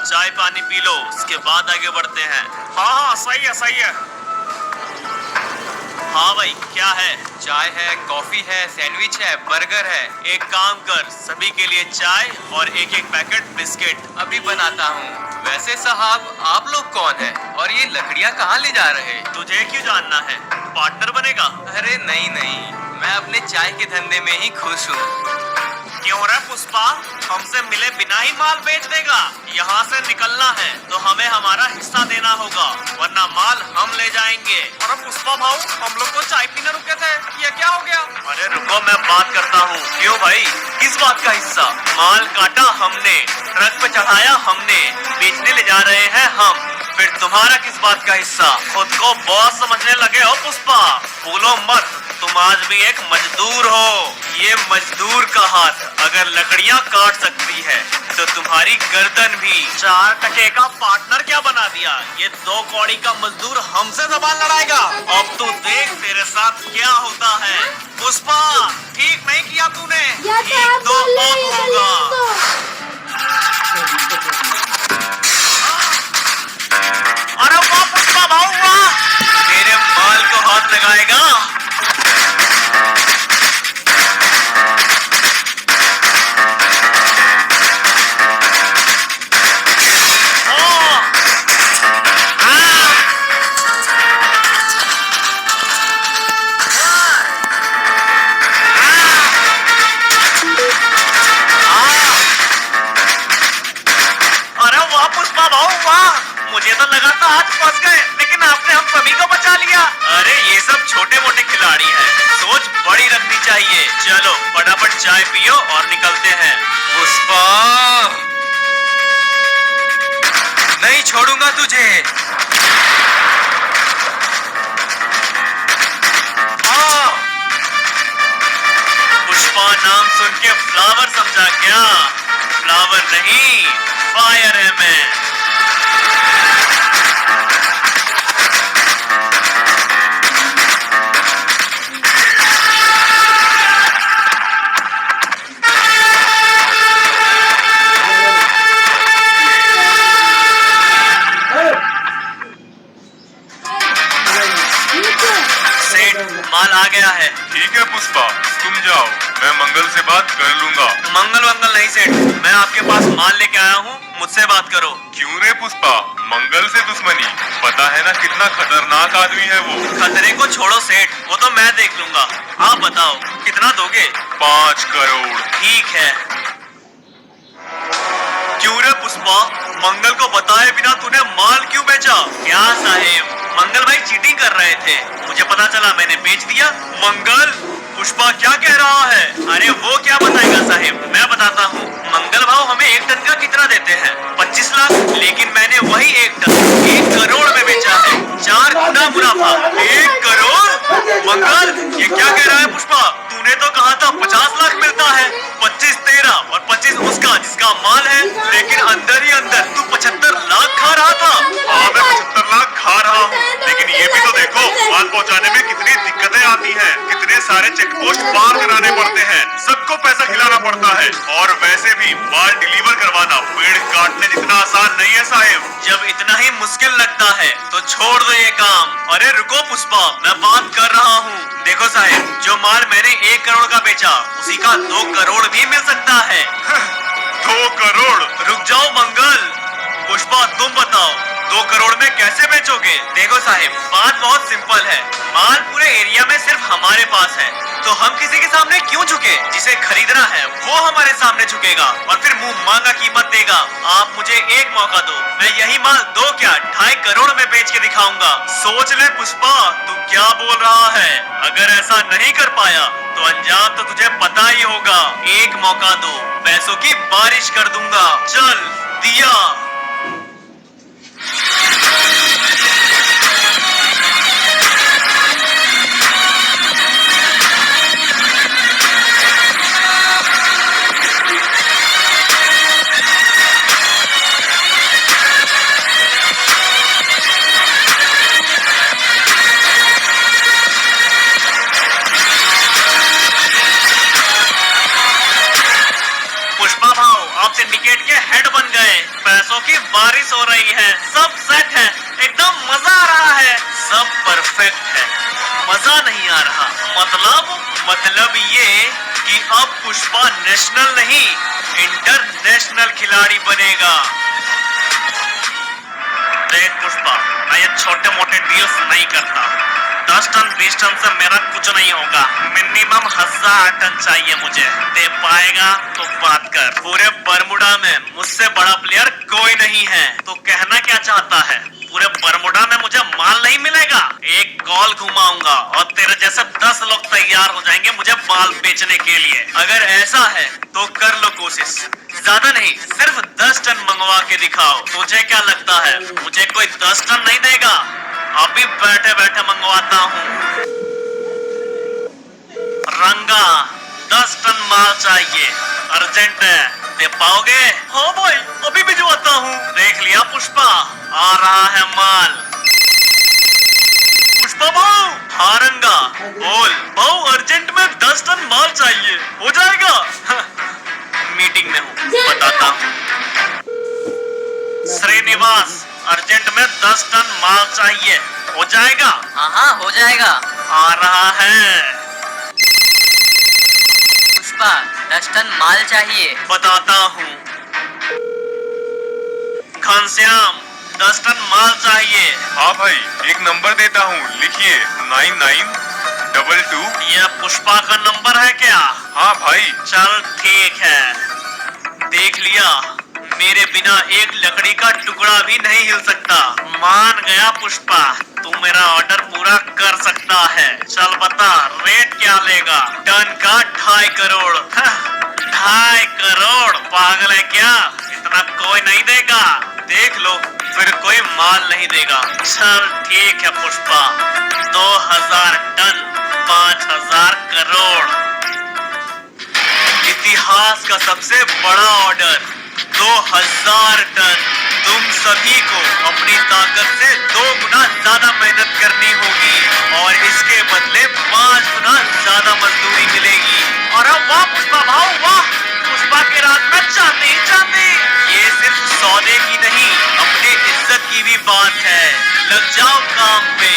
चाय पानी P low, उसके बाद आगे बढ़ते हैं। हाँ हाँ सही है सही है। हाँ भाई, क्या है? चाय है, कॉफी है, सैंडविच है, बर्गर है। एक काम कर, सभी के लिए चाय और एक एक पैकेट बिस्किट। अभी बनाता हूँ। वैसे साहब, आप लोग कौन हैं? और ये लकड़ियाँ कहाँ ले जा रहे? तुझे क्यों जानना है? पार्टनर बनेगा? अरे नहीं नहीं, मैं अपने चाय के धंधे में ही खुश हूँ। क्यों रे पुष्पा, हमसे मिले बिना ही माल बेच देगा? यहाँ से निकलना है तो हमें हमारा हिस्सा देना होगा, वरना माल हम ले जाएंगे। अरे पुष्पा भाऊ, हम लोग तो चाय पीने रुके थे, ये क्या हो गया? अरे रुको, मैं बात करता हूँ। क्यों भाई, किस बात का हिस्सा? माल काटा हमने, ट्रक पे चढ़ाया हमने, बेचने ले जा रहे हैं हम, फिर तुम्हारा किस बात का हिस्सा? खुद को बॉस समझने लगे हो पुष्पा? भूलो मत, तुम आज भी एक मजदूर हो। ये मजदूर का हाथ अगर लकड़ियाँ काट सकती है तो तुम्हारी गर्दन भी। 4 टके का पार्टनर क्या बना दिया? ये 2 कौड़ी का मजदूर हमसे जबान लड़ाएगा। अब तू देख तेरे साथ क्या होता है। पुष्पा, ठीक नहीं किया तूने। ठीक तो अब होगा। अरे वाह पुष्पा भाऊ वाह, मेरे माल को हाथ लगाएगा। मुझे तो लगा था आज फंस गए, लेकिन आपने हम सभी को बचा लिया। अरे ये सब छोटे मोटे खिलाड़ी हैं, सोच बड़ी रखनी चाहिए। चलो फटाफट चाय पियो और निकलते हैं। पुष्पा, नहीं छोड़ूंगा तुझे। पुष्पा नाम सुन के फ्लावर समझा क्या? फ्लावर नहीं, फायर है मैं। माल आ गया है। ठीक है पुष्पा, तुम जाओ, मैं मंगल से बात कर लूंगा। मंगल वंगल नहीं सेठ, मैं आपके पास माल लेके आया हूँ, मुझसे बात करो। क्यों रे पुष्पा, मंगल से दुश्मनी? पता है ना कितना खतरनाक आदमी है वो। खतरे को छोड़ो सेठ, वो तो मैं देख लूंगा। आप बताओ कितना दोगे? 5 करोड़। ठीक है। क्यों रे पुष्पा, मंगल को बताए बिना तूने माल क्यों बेचा? क्या साहेब, मंगल भाई चीटिंग कर रहे थे, मुझे पता चला, मैंने बेच दिया। मंगल, पुष्पा क्या कह रहा है? अरे वो क्या बताएगा साहेब, मैं बताता हूँ। मंगल भाव हमें 1 टन का कितना देते हैं? 25 लाख, लेकिन मैंने वही 1 टन 1 करोड़ में बेचा है। 4 गुना मुनाफा। 1 करोड़? मंगल, ये क्या कह रहा है पुष्पा? तूने तो कहा था 50 लाख मिलता है। 25 तेरा और 25 उसका, जिसका माल है, लेकिन अंदर ही अंदर तू 75 लाख खा रहा था। हाँ, मैं 75 लाख खा रहा हूँ, लेकिन ये भी तो देखो माल पहुँचाने में कितनी दिक्कतें आती हैं, कितने सारे चेक पोस्ट पार कराने पड़ते हैं, सबको पैसा खिलाना पड़ता है। और वैसे भी माल डिलीवर करवाना पेड़ काटने जितना आसान नहीं है साहेब। जब इतना ही मुश्किल लगता है तो छोड़ दो ये काम। अरे रुको पुष्पा, मैं बात कर रहा हूँ। देखो साहेब, जो माल मैंने 1 करोड़ का बेचा, उसी का 2 करोड़ भी मिल सकता है। 2 करोड़? रुक जाओ मंगल। पुष्पा तुम बताओ, 2 करोड़ में कैसे बेचोगे? देखो साहिब, बात बहुत सिंपल है। माल पूरे एरिया में सिर्फ हमारे पास है, तो हम किसी के सामने क्यों झुके? जिसे खरीदना है वो हमारे सामने झुकेगा और फिर मुंह मांगा कीमत देगा। आप मुझे एक मौका दो, मैं यही माल 2 क्या 2.5 करोड़ में बेच के दिखाऊंगा। सोच ले पुष्पा, तू क्या बोल रहा है? अगर ऐसा नहीं कर पाया तो अंजाम तो तुझे पता ही होगा। एक मौका दो, पैसों की बारिश कर दूंगा। चल दिया। सिंडिकेट के हेड बन गए। पैसों की बारिश हो रही है, सब सेट है, एकदम मजा आ रहा है, सब परफेक्ट है। मजा नहीं आ रहा मतलब ये कि अब पुष्पा नेशनल नहीं इंटरनेशनल खिलाड़ी बनेगा। देख पुष्पा, मैं ये छोटे मोटे डील्स नहीं करता। 10 टन 20 टन से मेरा कुछ नहीं होगा, मिनिमम 1000 टन चाहिए मुझे। दे पाएगा तो बात कर। पूरे बरमुडा में मुझसे बड़ा प्लेयर कोई नहीं है। तो कहना क्या चाहता है? पूरे बरमुडा में मुझे माल नहीं मिलेगा? एक कॉल घुमाऊंगा और तेरे जैसे 10 लोग तैयार हो जाएंगे मुझे माल बेचने के लिए। अगर ऐसा है तो कर लो कोशिश, ज्यादा नहीं, सिर्फ 10 टन मंगवा के दिखाओ। तुझे क्या लगता है मुझे कोई 10 टन नहीं देगा? अभी बैठे बैठे मंगवाता हूँ। रंगा 10 टन माल चाहिए, अर्जेंट है, दे पाओगे? हाँ भाई, अभी भिजवाता हूँ। देख लिया पुष्पा, आ रहा है माल। पुष्पा भाऊ, हाँ रंगा बोल। भाऊ अर्जेंट में 10 टन माल चाहिए, हो जाएगा? मीटिंग में हूँ, बताता हूँ। श्रीनिवास, अर्जेंट में 10 टन माल चाहिए, हो जाएगा? हाँ हो जाएगा। आ रहा है। पुष्पा 10 टन माल चाहिए। बताता हूँ। घनश्याम 10 टन माल चाहिए। हाँ भाई, एक नंबर देता हूँ, लिखिए 9922। यह पुष्पा का नंबर है क्या? हाँ भाई। चल ठीक है, देख लिया, मेरे बिना एक लकड़ी का टुकड़ा भी नहीं हिल सकता। मान गया पुष्पा, तू मेरा ऑर्डर पूरा कर सकता है। चल बता, रेट क्या लेगा? टन का 2.5 करोड़। 2.5 करोड़? पागल है क्या? इतना कोई नहीं देगा। देख लो, फिर कोई माल नहीं देगा। चल ठीक है पुष्पा, 2000 टन 5000 करोड़। इतिहास का सबसे बड़ा ऑर्डर 2000 टन। तुम सभी को अपनी ताकत से 2 गुना ज्यादा मेहनत करनी होगी और इसके बदले 5 गुना ज्यादा मजदूरी मिलेगी। और वाह पुष्पा भाऊ वाह, पुष्पा के रात में चांदी ही चांदी। ये सिर्फ सौदे की नहीं, अपनी इज्जत की भी बात है। लग जाओ काम पे।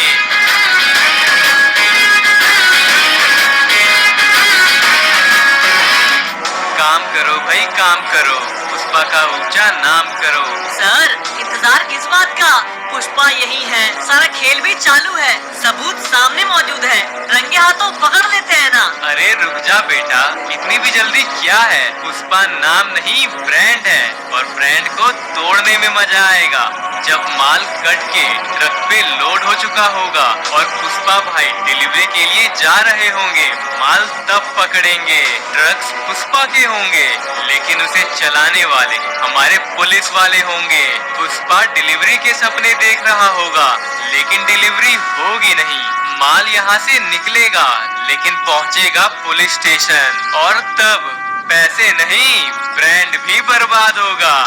काम करो भाई, काम करो, पुष्पा का ऊंचा नाम करो। सर इंतजार किस बात का? पुष्पा यही है, सारा खेल भी चालू है, सबूत सामने मौजूद है, रंगे हाथों पकड़ लेते हैं ना। अरे रुक जा बेटा, इतनी भी जल्दी क्या है? पुष्पा नाम नहीं ब्रांड है और ब्रांड को तोड़ने में मजा आएगा जब माल कट के ट्रक पे लोड हो चुका होगा और पुष्पा भाई डिलीवरी के लिए जा रहे होंगे। माल तब पकड़ेंगे। ट्रक्स पुष्पा के होंगे लेकिन उसे चलाने वाले हमारे पुलिस वाले होंगे। पुष्पा डिलीवरी के सपने देख रहा होगा लेकिन डिलीवरी होगी नहीं। माल यहाँ से निकलेगा लेकिन पहुँचेगा पुलिस स्टेशन और तब पैसे नहीं, ब्रांड भी बर्बाद होगा।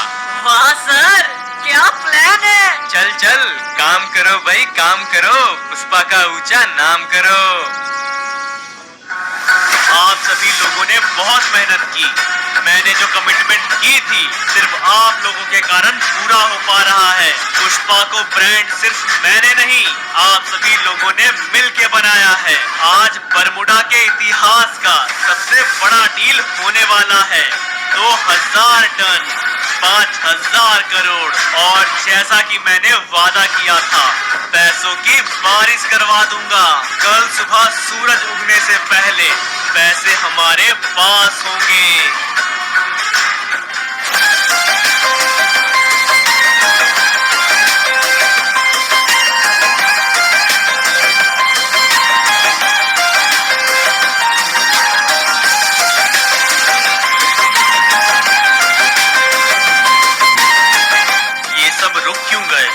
वाह सर, क्या प्लान है? चल चल, काम करो भाई, काम करो, पुष्पा का ऊंचा नाम करो। आप सभी लोगों ने बहुत मेहनत की। मैंने जो कमिटमेंट की थी सिर्फ आप लोगों के कारण पूरा हो पा रहा है। पुष्पा को ब्रांड सिर्फ मैंने नहीं, आप सभी लोगों ने मिलके बनाया है। आज बरमुडा के इतिहास का सबसे बड़ा डील होने वाला है। 2000 टन 5000 करोड़ और जैसा कि मैंने वादा किया था, पैसों की बारिश करवा दूंगा। कल सुबह सूरज उगने से पहले पैसे हमारे पास होंगे। ये सब रुक क्यों गए?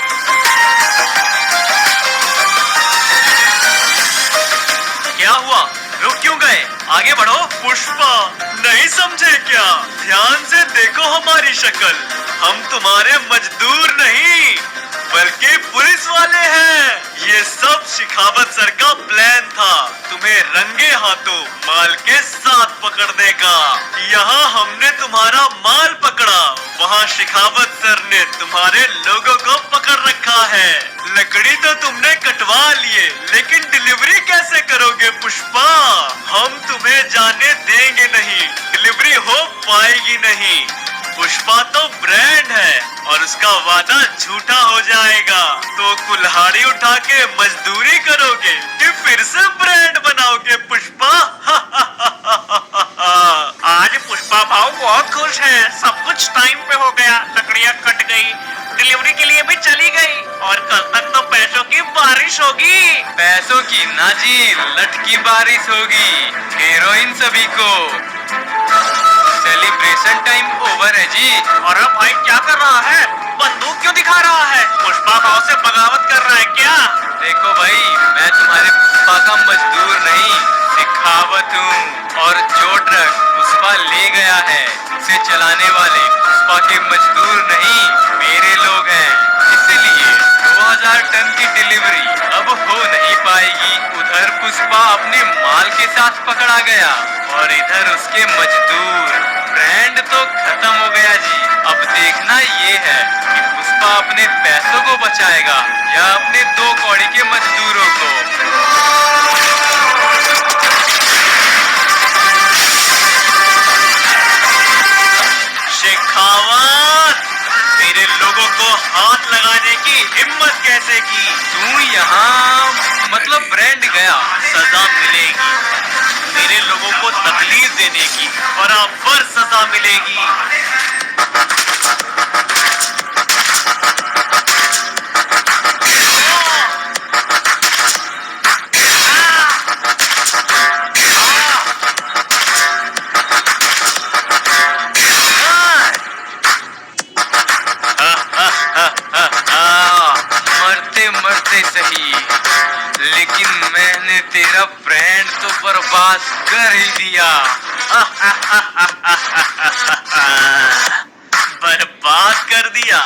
क्या हुआ? रुक क्यों गए? आगे बढ़ो। पुष्पा नहीं समझे क्या? ध्यान से देखो हमारी शक्ल। हम तुम्हारे मजदूर नहीं बल्कि पुलिस वाले हैं। ये सब शिखावत सर का प्लान था, तुम्हें रंगे हाथों माल के साथ पकड़ने का। यहाँ हमने तुम्हारा माल पकड़ा, वहाँ शिखावत सर ने तुम्हारे लोगों को पकड़ रखा है। लकड़ी तो तुमने कटवा लिए, लेकिन डिलीवरी कैसे करोगे पुष्पा? हम तुम्हें जाने देंगे नहीं, डिलीवरी हो पाएगी नहीं। पुष्पा तो ब्रांड है और उसका वादा झूठा हो जाएगा। तो कुल्हाड़ी उठा के मजदूरी करोगे कि फिर से ब्रांड बनाओगे पुष्पा? आज पुष्पा भाव बहुत खुश है, सब कुछ टाइम पे हो गया, लकड़ियाँ कट गई, डिलीवरी के लिए भी चली गई और कल तक तो पैसों की बारिश होगी। पैसों की ना जी, लट की बारिश होगी। हीरोइन सभी को। सेलिब्रेशन टाइम ओवर है जी। और अब भाई क्या कर रहा है? बंदूक क्यों दिखा रहा है? पुष्पा भाव से बगावत कर रहा है क्या? देखो भाई, मैं तुम्हारे पुष्पा का मजदूर नहीं, सिखावत हूँ। और जो ट्रक पुष्पा ले गया है, उसे चलाने वाले पुष्पा के मजदूर नहीं, मेरे लोग हैं। इसलिए 2000 टन की डिलीवरी अब हो नहीं पाएगी। उधर पुष्पा अपने माल के साथ पकड़ा गया और इधर उसके मजदूर। ब्रांड तो खत्म हो गया जी। अब देखना ये है कि पुष्पा अपने पैसों को बचाएगा या अपने 2 कौड़ी के मजदूरों को। शेखावत, मेरे लोगों को हाथ लगाने की हिम्मत कैसे की? तू यहाँ मतलब ब्रांड गया। सजा मिलेगी, मेरे लोगों को तकलीफ देने की बराबर सजा मिलेगी। मरते मरते सही, लेकिन मैंने तेरा ब्रांड तो बर्बाद कर ही दिया। बर्बाद कर दिया?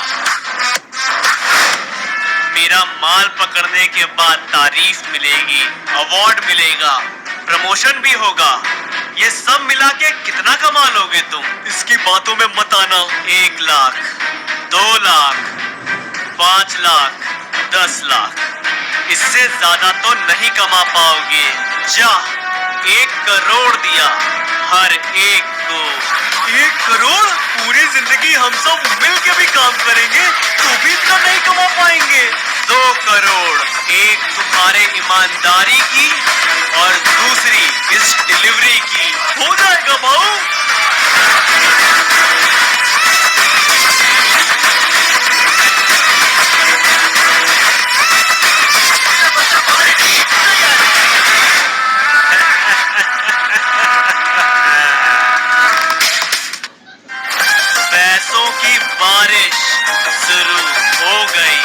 मेरा माल पकड़ने के बाद तारीफ मिलेगी, अवार्ड मिलेगा, प्रमोशन भी होगा। ये सब मिला के कितना कमा लोगे तुम? इसकी बातों में मत आना। 1 लाख, 2 लाख, 5 लाख, 10 लाख, इससे ज्यादा तो नहीं कमा पाओगे। जा, 1 करोड़ दिया हर एक को। 1 करोड़? पूरी जिंदगी हम सब मिल के भी काम करेंगे तो भी इतना नहीं कमा पाएंगे। 2 करोड़, एक तुम्हारे ईमानदारी की और दूसरी इस डिलीवरी की। हो जाएगा भाऊ। पैसों की बारिश शुरू हो गई।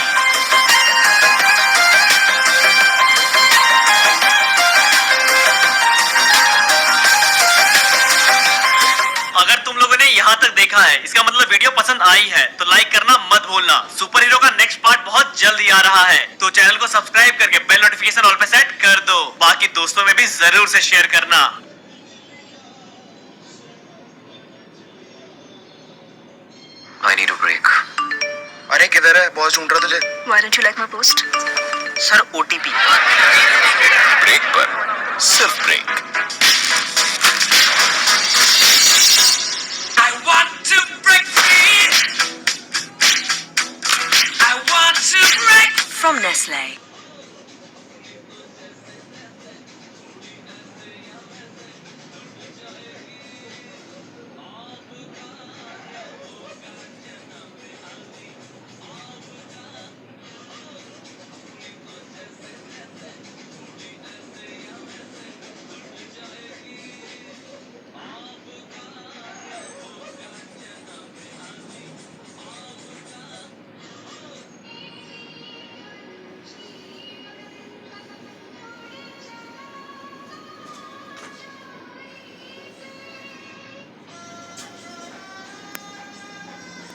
अगर तुम लोगों ने यहाँ तक देखा है, इसका मतलब वीडियो पसंद आई है, तो लाइक करना मत भूलना। सुपर हीरो का नेक्स्ट पार्ट बहुत जल्द ही आ रहा है, तो चैनल को सब्सक्राइब करके बेल नोटिफिकेशन ऑल पे सेट कर दो। बाकी दोस्तों में भी जरूर से शेयर करना। I need a break. अरे किधर है? बॉस ढूंढ रहा तुझे। Why don't you like my post? Sir OTP। Break पर सिर्फ break. I want to break free. I want to break. From Nestle.